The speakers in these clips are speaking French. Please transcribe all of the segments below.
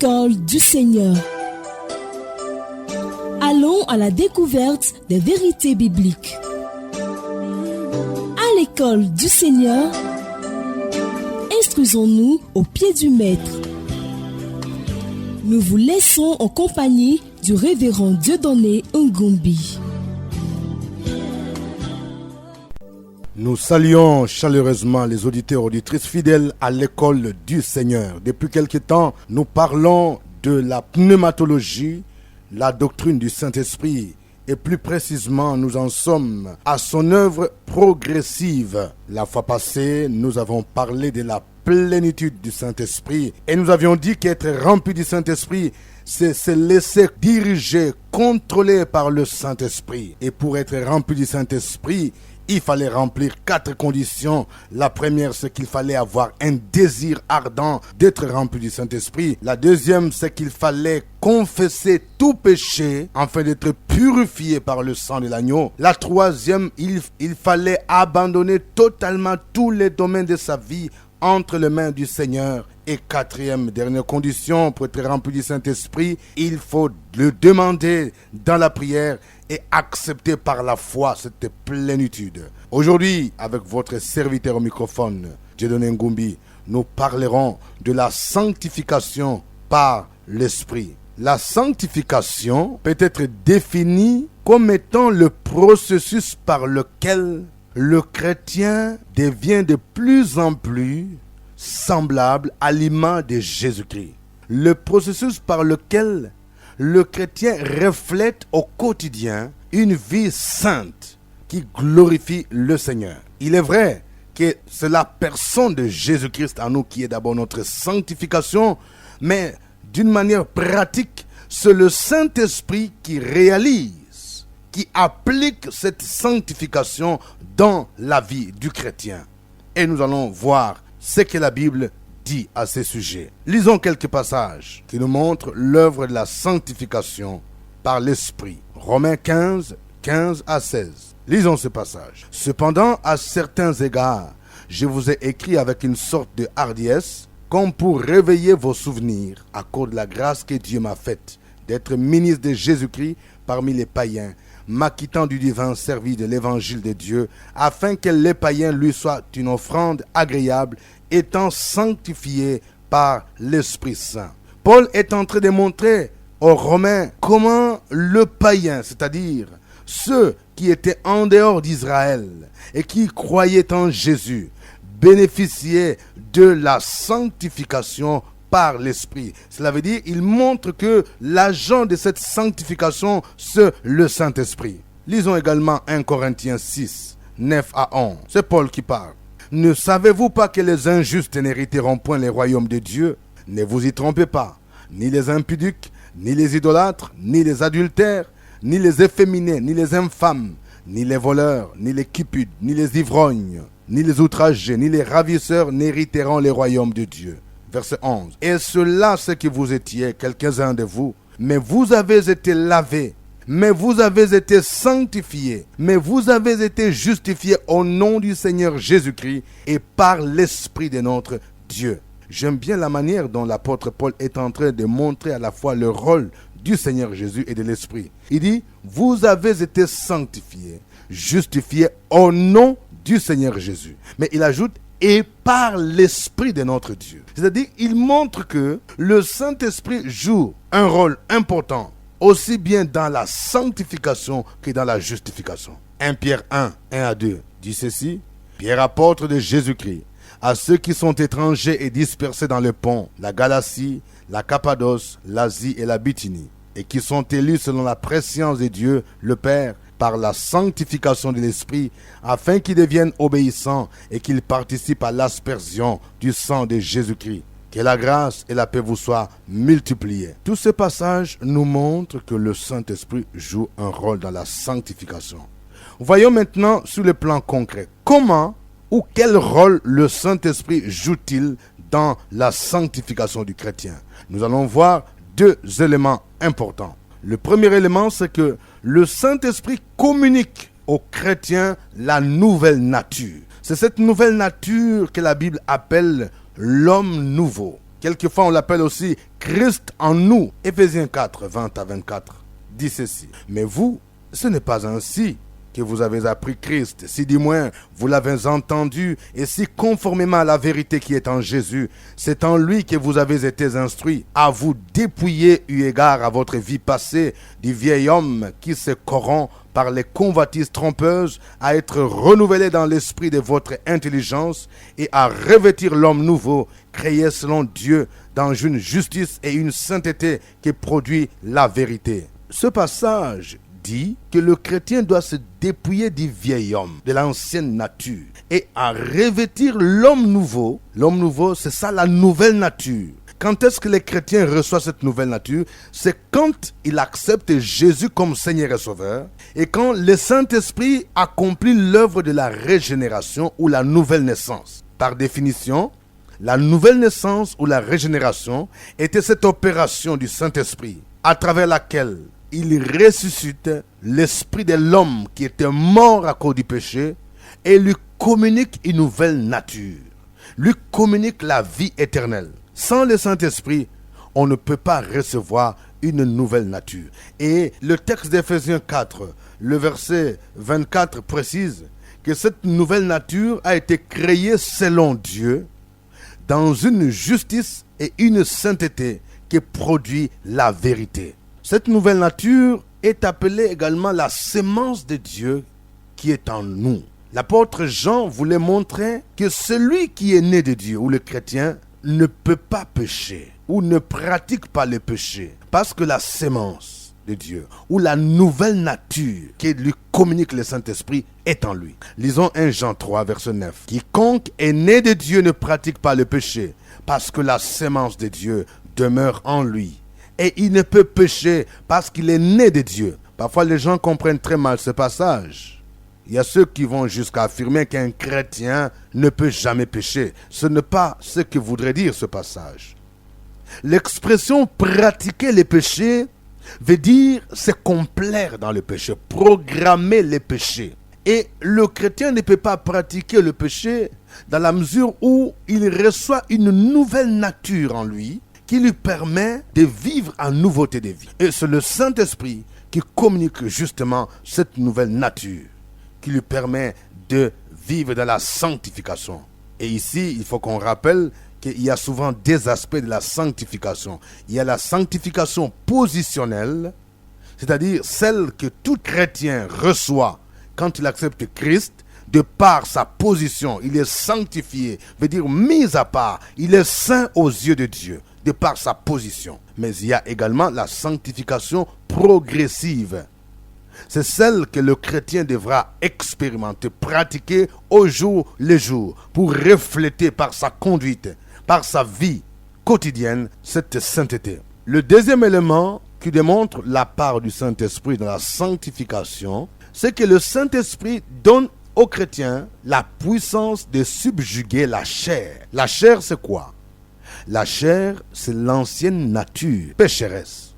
l'école du Seigneur. Allons à la découverte des vérités bibliques. À l'école du Seigneur, instruisons-nous au pied du Maître. Nous vous laissons en compagnie du révérend Dieudonné Ngumbi. Nous saluons chaleureusement les auditeurs et auditrices fidèles à l'école du Seigneur. Depuis quelque temps, nous parlons de la pneumatologie, la doctrine du Saint-Esprit, et plus précisément, nous en sommes à son œuvre progressive. La fois passée, nous avons parlé de la plénitude du Saint-Esprit et nous avions dit qu'être rempli du Saint-Esprit, c'est se laisser diriger, contrôler par le Saint-Esprit. Et pour être rempli du Saint-Esprit, il fallait remplir 4 conditions. La première, c'est qu'il fallait avoir un désir ardent d'être rempli du Saint-Esprit. La deuxième, c'est qu'il fallait confesser tout péché afin d'être purifié par le sang de l'agneau. La troisième, il fallait abandonner totalement tous les domaines de sa vie entre les mains du Seigneur. Et quatrième, dernière condition, pour être rempli du Saint-Esprit, il faut le demander dans la prière et accepter par la foi cette plénitude. Aujourd'hui, avec votre serviteur au microphone, Dieudonné Ngumbi, nous parlerons de la sanctification par l'Esprit. La sanctification peut être définie comme étant le processus par lequel le chrétien devient de plus en plus semblable à l'image de Jésus-Christ. Le processus par lequel le chrétien reflète au quotidien une vie sainte qui glorifie le Seigneur. Il est vrai que c'est la personne de Jésus-Christ en nous qui est d'abord notre sanctification, mais d'une manière pratique, c'est le Saint-Esprit qui réalise, qui applique cette sanctification dans la vie du chrétien. Et nous allons voir ce que la Bible dit à ce sujet. Lisons quelques passages qui nous montrent l'œuvre de la sanctification par l'Esprit. Romains 15, 15 à 16. Lisons ce passage. Cependant, à certains égards, je vous ai écrit avec une sorte de hardiesse, comme pour réveiller vos souvenirs à cause de la grâce que Dieu m'a faite d'être ministre de Jésus-Christ parmi les païens, m'acquittant du divin service de l'évangile de Dieu, afin que les païens lui soient une offrande agréable, étant sanctifiés par l'Esprit Saint. Paul est en train de montrer aux Romains comment le païen, c'est-à-dire ceux qui étaient en dehors d'Israël et qui croyaient en Jésus, bénéficiaient de la sanctification par l'Esprit. Cela veut dire qu'il montre que l'agent de cette sanctification, c'est le Saint-Esprit. Lisons également 1 Corinthiens 6, 9 à 11. C'est Paul qui parle. Ne savez-vous pas que les injustes n'hériteront point les royaumes de Dieu? Ne vous y trompez pas. Ni les impudiques, ni les idolâtres, ni les adultères, ni les efféminés, ni les infâmes, ni les voleurs, ni les cupides, ni les ivrognes, ni les outragés, ni les ravisseurs n'hériteront les royaumes de Dieu. Verset 11. Et cela, c'est que vous étiez, quelques-uns de vous, mais vous avez été lavés, mais vous avez été sanctifiés, mais vous avez été justifiés au nom du Seigneur Jésus-Christ et par l'Esprit de notre Dieu. J'aime bien la manière dont l'apôtre Paul est en train de montrer à la fois le rôle du Seigneur Jésus et de l'Esprit. Il dit, vous avez été sanctifiés, justifiés au nom du Seigneur Jésus. Mais il ajoute, et par l'Esprit de notre Dieu. C'est-à-dire, il montre que le Saint-Esprit joue un rôle important, aussi bien dans la sanctification que dans la justification. 1 Pierre 1, 1 à 2 dit ceci, Pierre apôtre de Jésus-Christ, à ceux qui sont étrangers et dispersés dans le Pont, la Galatie, la Cappadoce, l'Asie et la Bithynie, et qui sont élus selon la prescience de Dieu, le Père, par la sanctification de l'Esprit, afin qu'ils deviennent obéissants et qu'ils participent à l'aspersion du sang de Jésus-Christ. Que la grâce et la paix vous soient multipliées. Tous ces passages nous montrent que le Saint-Esprit joue un rôle dans la sanctification. Voyons maintenant sur le plan concret. Comment ou quel rôle le Saint-Esprit joue-t-il dans la sanctification du chrétien? Nous allons voir 2 éléments importants. Le premier élément, c'est que le Saint-Esprit communique aux chrétiens la nouvelle nature. C'est cette nouvelle nature que la Bible appelle l'homme nouveau. Quelquefois, on l'appelle aussi Christ en nous. Éphésiens 4, 20 à 24 dit ceci. Mais vous, ce n'est pas ainsi que vous avez appris Christ, si du moins vous l'avez entendu, et si conformément à la vérité qui est en Jésus, c'est en lui que vous avez été instruits, à vous dépouiller eu égard à votre vie passée du vieil homme qui se corrompt par les convoitises trompeuses, à être renouvelé dans l'esprit de votre intelligence et à revêtir l'homme nouveau, créé selon Dieu dans une justice et une sainteté qui produit la vérité. Ce passage dit que le chrétien doit se dépouiller du vieil homme, de l'ancienne nature, et à revêtir l'homme nouveau. L'homme nouveau, c'est ça la nouvelle nature. Quand est-ce que les chrétiens reçoivent cette nouvelle nature? C'est quand ils acceptent Jésus comme Seigneur et Sauveur, et quand le Saint-Esprit accomplit l'œuvre de la régénération ou la nouvelle naissance. Par définition, la nouvelle naissance ou la régénération était cette opération du Saint-Esprit, à travers laquelle il ressuscite l'esprit de l'homme qui était mort à cause du péché et lui communique une nouvelle nature, lui communique la vie éternelle. Sans le Saint-Esprit, on ne peut pas recevoir une nouvelle nature. Et le texte d'Éphésiens 4, le verset 24 précise que cette nouvelle nature a été créée selon Dieu dans une justice et une sainteté qui produit la vérité. Cette nouvelle nature est appelée également la sémence de Dieu qui est en nous. L'apôtre Jean voulait montrer que celui qui est né de Dieu, ou le chrétien, ne peut pas pécher ou ne pratique pas le péché parce que la sémence de Dieu ou la nouvelle nature qui lui communique le Saint-Esprit est en lui. Lisons 1 Jean 3, verset 9. Quiconque est né de Dieu ne pratique pas le péché parce que la sémence de Dieu demeure en lui. Et il ne peut pécher parce qu'il est né de Dieu. Parfois, les gens comprennent très mal ce passage. Il y a ceux qui vont jusqu'à affirmer qu'un chrétien ne peut jamais pécher. Ce n'est pas ce que voudrait dire ce passage. L'expression « pratiquer les péchés » veut dire se complaire dans le péché, programmer les péchés. Et le chrétien ne peut pas pratiquer le péché dans la mesure où il reçoit une nouvelle nature en lui, qui lui permet de vivre en nouveauté de vie. Et c'est le Saint-Esprit qui communique justement cette nouvelle nature, qui lui permet de vivre dans la sanctification. Et ici, il faut qu'on rappelle qu'il y a souvent deux aspects de la sanctification. Il y a la sanctification positionnelle, c'est-à-dire celle que tout chrétien reçoit quand il accepte Christ. De par sa position, il est sanctifié, veut dire mis à part, il est saint aux yeux de Dieu, de par sa position. Mais il y a également la sanctification progressive. C'est celle que le chrétien devra expérimenter, pratiquer au jour le jour, pour refléter par sa conduite, par sa vie quotidienne, cette sainteté. Le deuxième élément qui démontre la part du Saint-Esprit dans la sanctification, c'est que le Saint-Esprit donne aux chrétiens la puissance de subjuguer la chair. La chair, c'est quoi? La chair, c'est l'ancienne nature pécheresse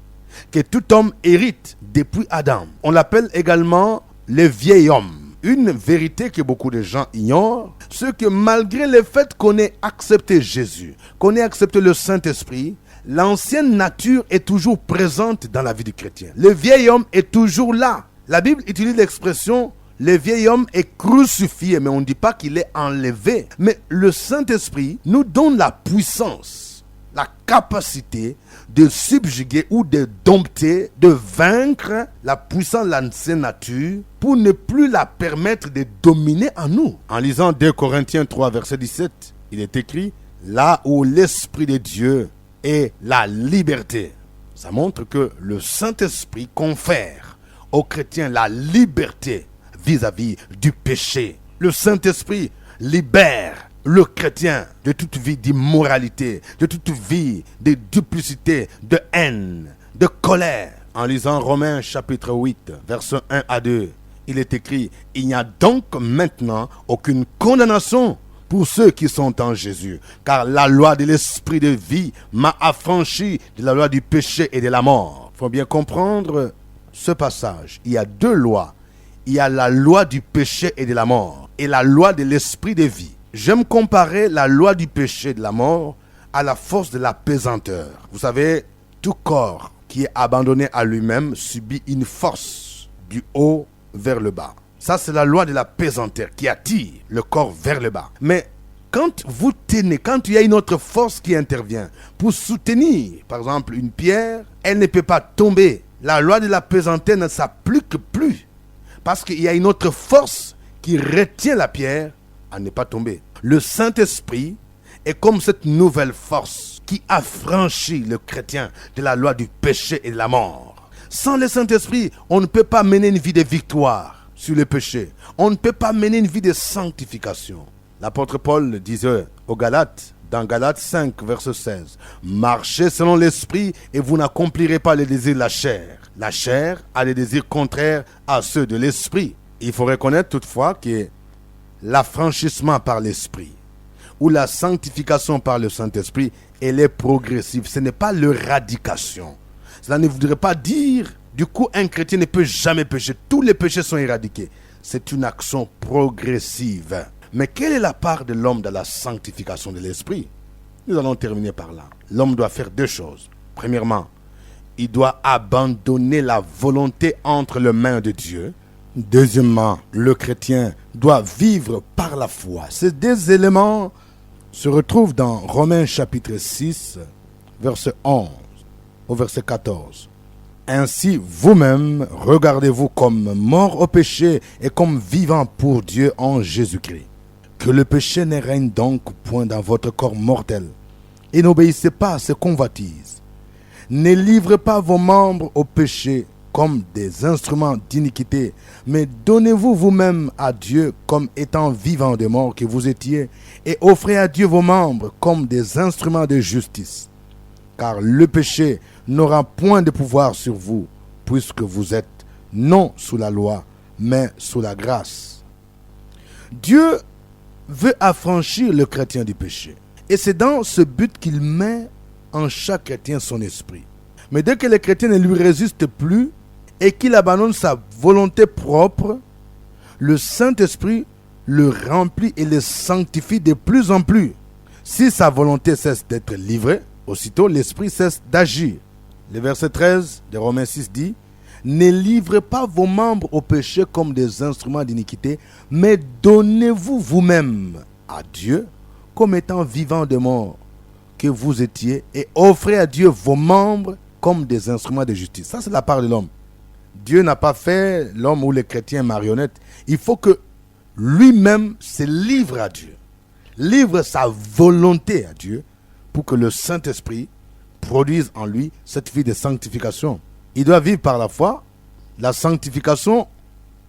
que tout homme hérite depuis Adam. On l'appelle également le vieil homme. Une vérité que beaucoup de gens ignorent, c'est que malgré le fait qu'on ait accepté Jésus, qu'on ait accepté le Saint-Esprit, l'ancienne nature est toujours présente dans la vie du chrétien. Le vieil homme est toujours là. La Bible utilise l'expression le vieil homme est crucifié, mais on ne dit pas qu'il est enlevé. Mais le Saint-Esprit nous donne la puissance, la capacité de subjuguer ou de dompter, de vaincre la puissance de l'ancienne nature pour ne plus la permettre de dominer en nous. En lisant 2 Corinthiens 3, verset 17, il est écrit « Là où l'Esprit de Dieu est la liberté ». Ça montre que le Saint-Esprit confère aux chrétiens la liberté vis-à-vis du péché. Le Saint-Esprit libère le chrétien de toute vie d'immoralité, de toute vie de duplicité, de haine, de colère. En lisant Romains chapitre 8, versets 1 à 2, il est écrit « Il n'y a donc maintenant aucune condamnation pour ceux qui sont en Jésus, car la loi de l'esprit de vie m'a affranchi de la loi du péché et de la mort. » Il faut bien comprendre ce passage. Il y a deux lois. Il y a la loi du péché et de la mort et la loi de l'esprit de vie. J'aime comparer la loi du péché et de la mort à la force de la pesanteur. Vous savez, tout corps qui est abandonné à lui-même subit une force du haut vers le bas. Ça, c'est la loi de la pesanteur qui attire le corps vers le bas. Mais quand vous tenez, quand il y a une autre force qui intervient pour soutenir, par exemple, une pierre, elle ne peut pas tomber. La loi de la pesanteur ne s'applique plus parce qu'il y a une autre force qui retient la pierre à ne pas tomber. Le Saint-Esprit est comme cette nouvelle force qui affranchit le chrétien de la loi du péché et de la mort. Sans le Saint-Esprit, on ne peut pas mener une vie de victoire sur le péché. On ne peut pas mener une vie de sanctification. L'apôtre Paul disait aux Galates, dans Galates 5, verset 16, « Marchez selon l'esprit et vous n'accomplirez pas les désirs de la chair. La chair a des désirs contraires à ceux de l'esprit. » Il faut reconnaître toutefois que l'affranchissement par l'esprit ou la sanctification par le Saint-Esprit, elle est progressive. Ce n'est pas l'éradication. Cela ne voudrait pas dire, du coup, un chrétien ne peut jamais pécher. Tous les péchés sont éradiqués. C'est une action progressive. Mais quelle est la part de l'homme dans la sanctification de l'esprit? Nous allons terminer par là. L'homme doit faire deux choses. Premièrement, il doit abandonner la volonté entre les mains de Dieu. Deuxièmement, le chrétien doit vivre par la foi. Ces deux éléments se retrouvent dans Romains chapitre 6, verset 11 au verset 14. Ainsi, vous-même, regardez-vous comme morts au péché et comme vivants pour Dieu en Jésus-Christ. Que le péché ne règne donc point dans votre corps mortel, et n'obéissez pas à ses convoitises. Ne livrez pas vos membres au péché comme des instruments d'iniquité, mais donnez-vous vous-même à Dieu comme étant vivants des morts que vous étiez, et offrez à Dieu vos membres comme des instruments de justice. Car le péché n'aura point de pouvoir sur vous, puisque vous êtes non sous la loi, mais sous la grâce. Dieu veut affranchir le chrétien du péché. Et c'est dans ce but qu'il met en chaque chrétien son esprit. Mais dès que le chrétien ne lui résiste plus et qu'il abandonne sa volonté propre, le Saint-Esprit le remplit et le sanctifie de plus en plus. Si sa volonté cesse d'être livrée, aussitôt l'Esprit cesse d'agir. Le verset 13 de Romains 6 dit: ne livrez pas vos membres au péché comme des instruments d'iniquité, mais donnez-vous vous-même à Dieu comme étant vivants de mort que vous étiez, et offrez à Dieu vos membres comme des instruments de justice. Ça, c'est la part de l'homme. Dieu n'a pas fait l'homme ou le chrétien marionnette. Il faut que lui-même se livre à Dieu, livre sa volonté à Dieu pour que le Saint-Esprit produise en lui cette vie de sanctification. Il doit vivre par la foi. La sanctification,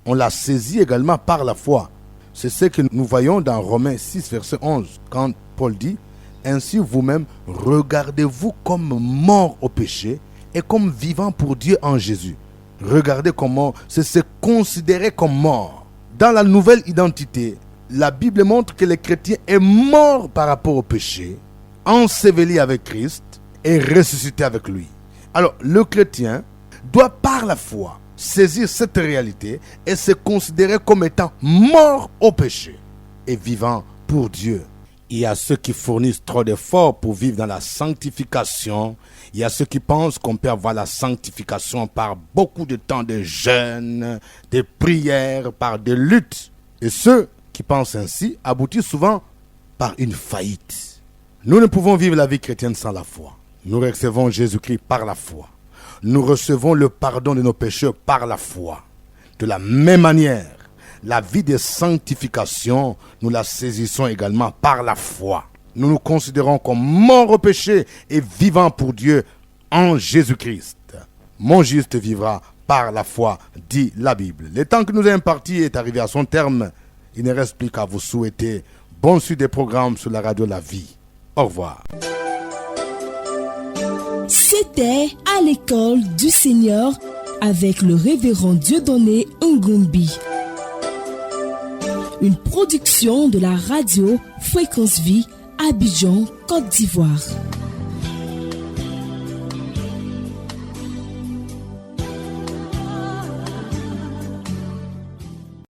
on la saisit également par la foi. C'est ce que nous voyons dans Romains 6, verset 11, quand Paul dit: ainsi vous-même, regardez-vous comme morts au péché et comme vivants pour Dieu en Jésus. Regardez comment c'est se considérer comme mort. Dans la nouvelle identité, la Bible montre que le chrétien est mort par rapport au péché, enseveli avec Christ et ressuscité avec lui. Alors, le chrétien doit par la foi saisir cette réalité et se considérer comme étant mort au péché et vivant pour Dieu. Il y a ceux qui fournissent trop d'efforts pour vivre dans la sanctification. Il y a ceux qui pensent qu'on peut avoir la sanctification par beaucoup de temps de jeûne, de prières, par des luttes. Et ceux qui pensent ainsi aboutissent souvent par une faillite. Nous ne pouvons vivre la vie chrétienne sans la foi. Nous recevons Jésus-Christ par la foi. Nous recevons le pardon de nos péchés par la foi. De la même manière, la vie de sanctification, nous la saisissons également par la foi. Nous nous considérons comme morts au péché et vivants pour Dieu en Jésus-Christ. Mon juste vivra par la foi, dit la Bible. Le temps que nous avons imparti est arrivé à son terme. Il ne reste plus qu'à vous souhaiter bonne suite des programmes sur la radio La Vie. Au revoir. C'était à l'école du Seigneur avec le révérend Dieudonné Ngombi. Une production de la radio Fréquence Vie, Abidjan, Côte d'Ivoire.